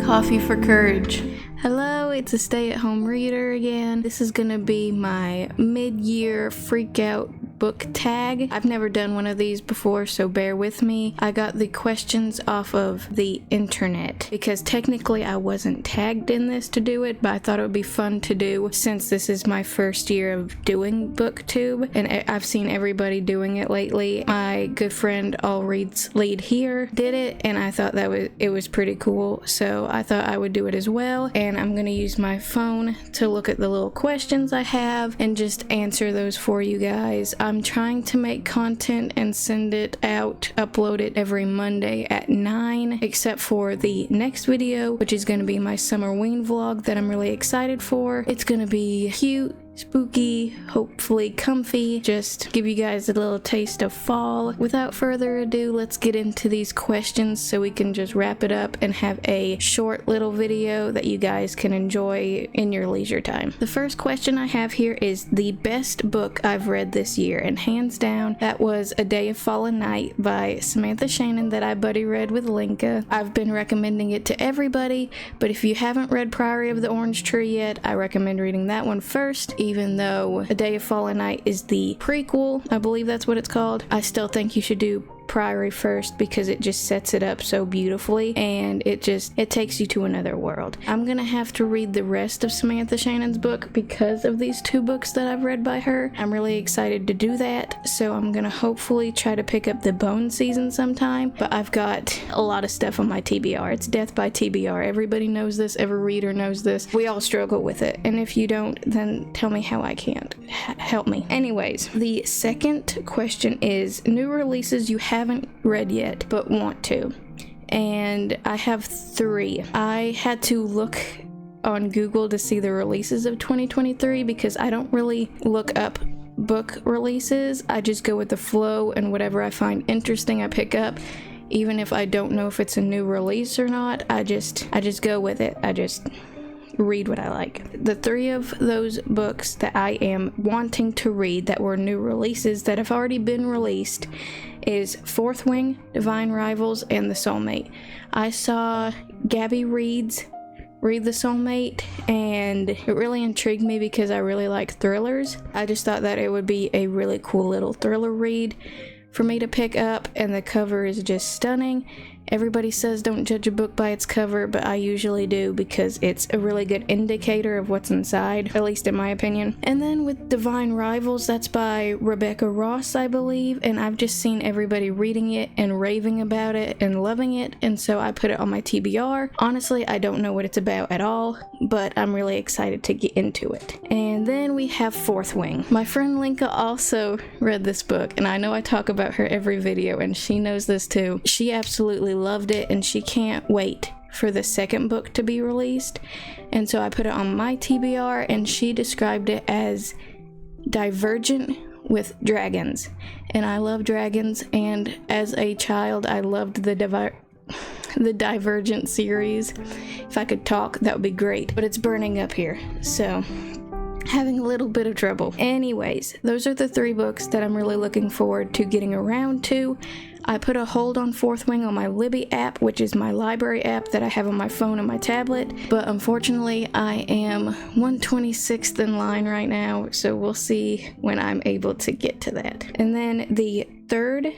Coffee for Courage. Hello, it's a stay-at-home reader again. This is gonna be my mid-year freakout book tag. I've never done one of these before, so bear with me. I got the questions off of the internet because technically I wasn't tagged in this to do it, but I thought it would be fun to do since this is my first year of doing booktube and I've seen everybody doing it lately. My good friend All Reid's Lead here did it and I thought that it was pretty cool, so I thought I would do it as well. And I'm gonna use my phone to look at the little questions I have and just answer those for you guys. I'm trying to make content and send it out, upload it every Monday at 9, except for the next video, which is going to be my Summerween vlog that I'm really excited for. It's going to be cute, spooky, hopefully comfy, just give you guys a little taste of fall. Without further ado, let's get into these questions so we can just wrap it up and have a short little video that you guys can enjoy in your leisure time. The first question I have here is the best book I've read this year, and hands down that was A Day of Fallen Night by Samantha Shannon that I buddy read with Linka. I've been recommending it to everybody, but if you haven't read Priory of the Orange Tree yet, I recommend reading that one first. Even though A Day of Fallen Night is the prequel, I believe that's what it's called, I still think you should do Priory first because it just sets it up so beautifully and it takes you to another world. I'm gonna have to read the rest of Samantha Shannon's book because of these two books that I've read by her. I'm really excited to do that, so I'm gonna hopefully try to pick up the Bone season sometime, but I've got a lot of stuff on my TBR. It's death by TBR. Everybody knows this, every reader knows this. We all struggle with it, and if you don't, then tell me how I can't. Help me. Anyways, the second question is new releases you haven't read yet but want to, and I have 3. I had to look on Google to see the releases of 2023 because I don't really look up book releases. I just go with the flow, and whatever I find interesting I pick up, even if I don't know if it's a new release or not. I just go with it. I just read what I like. The 3 of those books that I am wanting to read that were new releases that have already been released is Fourth Wing, Divine Rivals, and The Soulmate. I saw Gabby Reid's read The Soulmate and it really intrigued me because I really like thrillers. I just thought that it would be a really cool little thriller read for me to pick up, and the cover is just stunning. Everybody says don't judge a book by its cover, but I usually do because it's a really good indicator of what's inside, at least in my opinion. And then with Divine Rivals, that's by Rebecca Yarros, I believe, and I've just seen everybody reading it and raving about it and loving it, and so I put it on my TBR. Honestly, I don't know what it's about at all, but I'm really excited to get into it. And then we have Fourth Wing. My friend Linka also read this book, and I know I talk about her every video, and she knows this too. She absolutely loved it, and she can't wait for the second book to be released, and so I put it on my TBR, and she described it as Divergent with dragons, and I love dragons, and as a child I loved the Divergent series. If I could talk, that would be great, but it's burning up here, so having a little bit of trouble. Anyways, those are the 3 books that I'm really looking forward to getting around to. I put a hold on Fourth Wing on my Libby app, which is my library app that I have on my phone and my tablet, but unfortunately I am 126th in line right now, so we'll see when I'm able to get to that. And then the third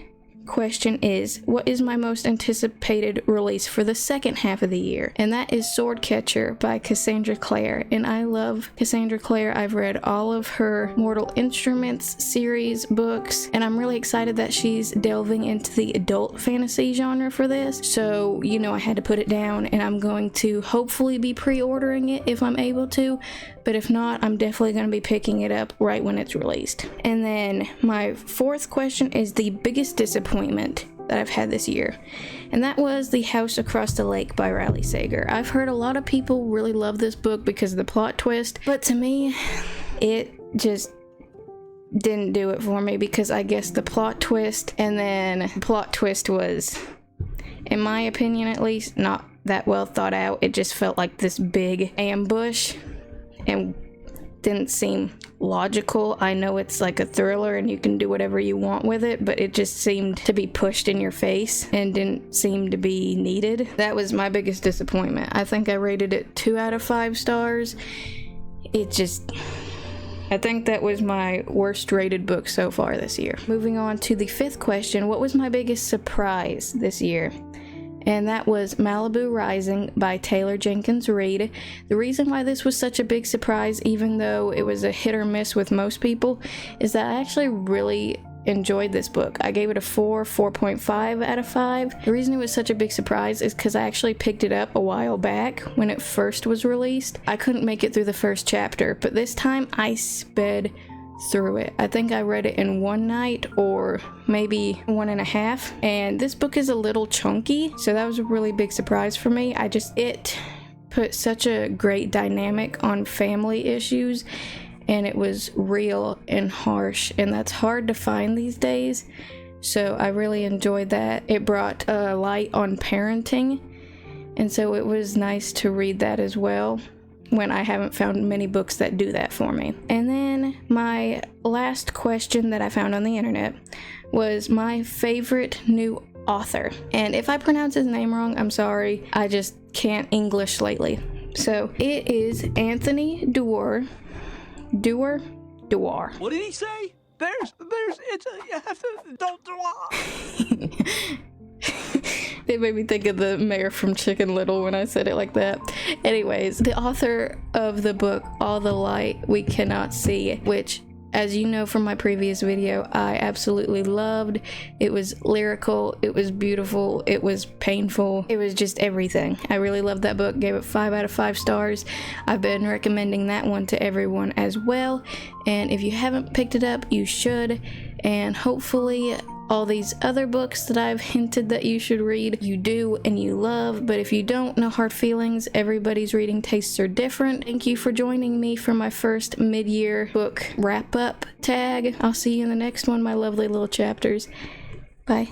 question is, what is my most anticipated release for the second half of the year? And that is Swordcatcher by Cassandra Clare, and I love Cassandra Clare. I've read all of her Mortal Instruments series books, and I'm really excited that she's delving into the adult fantasy genre for this, so you know I had to put it down, and I'm going to hopefully be pre-ordering it if I'm able to, but if not, I'm definitely going to be picking it up right when it's released. And then my fourth question is the biggest disappointment that I've had this year, and that was The House Across the Lake by Riley Sager. I've heard a lot of people really love this book because of the plot twist, but to me, it just didn't do it for me because I guess the plot twist was, in my opinion at least, not that well thought out. It just felt like this big ambush, and didn't seem logical. I know it's like a thriller and you can do whatever you want with it, but it just seemed to be pushed in your face and didn't seem to be needed. That was my biggest disappointment. I think I rated it 2 out of 5 stars. I think that was my worst rated book so far this year. Moving on to the 5th question, what was my biggest surprise this year? And that was Malibu Rising by Taylor Jenkins Reid. The reason why this was such a big surprise, even though it was a hit or miss with most people, is that I actually really enjoyed this book. I gave it a 4.5 out of 5. The reason it was such a big surprise is because I actually picked it up a while back when it first was released. I couldn't make it through the first chapter, but this time I sped through it. I think I read it in one night or maybe 1.5, and this book is a little chunky, so that was a really big surprise for me. It put such a great dynamic on family issues, and it was real and harsh, and that's hard to find these days, so I really enjoyed that. It brought a light on parenting, and so it was nice to read that as well, when I haven't found many books that do that for me. And then my last question that I found on the internet was my favorite new author. And if I pronounce his name wrong, I'm sorry. I just can't English lately. So it is Anthony Doerr. Doerr? What did he say? It made me think of the mayor from Chicken Little when I said it like that. Anyways, the author of the book All the Light We Cannot See, which, as you know from my previous video, I absolutely loved. It was lyrical, it was beautiful, it was painful, it was just everything. I really loved that book, gave it 5 out of 5 stars. I've been recommending that one to everyone as well, and if you haven't picked it up, you should, and hopefully all these other books that I've hinted that you should read, you do and you love, but if you don't, no hard feelings. Everybody's reading tastes are different. Thank you for joining me for my first mid-year book wrap-up tag. I'll see you in the next one, my lovely little chapters. Bye.